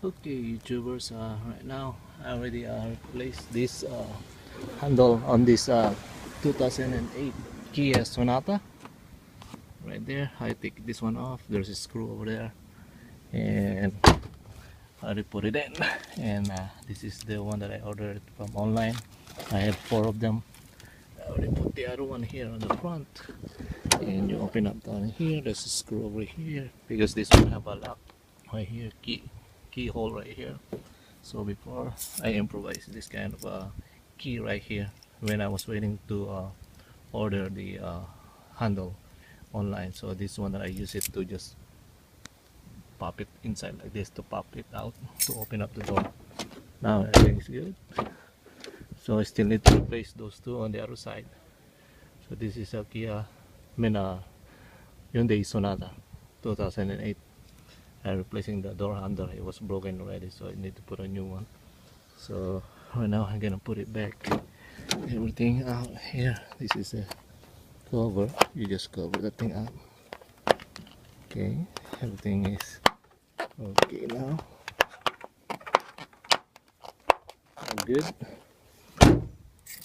Okay, YouTubers, right now I already replaced this handle on this 2008 Kia Sonata. Right there, I take this one off. There's a screw over there, and I already put it in. And this is the one that I ordered from online. I have 4 of them. I already put the other one here on the front, and you open up down here. There's a screw over here because this one have a lock right here, keyhole right here. So before I improvised this kind of key right here when I was waiting to order the handle online. So this one that I use it to just pop it inside like this, to pop it out to open up the door. Now everything's good. So I still need to replace those two on the other side. So this is a Hyundai Sonata 2008. I'm replacing the door handle. It was broken already, so I need to put a new one. So right now I'm gonna put it back, everything out here. This is a cover. You just cover the thing up. Okay, everything is okay now. Good.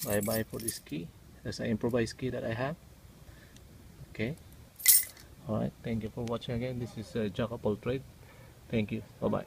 Bye bye for this key. That's an improvised key that I have. Okay. Alright, thank you for watching again. This is Jack of all trade. Thank you. Bye bye.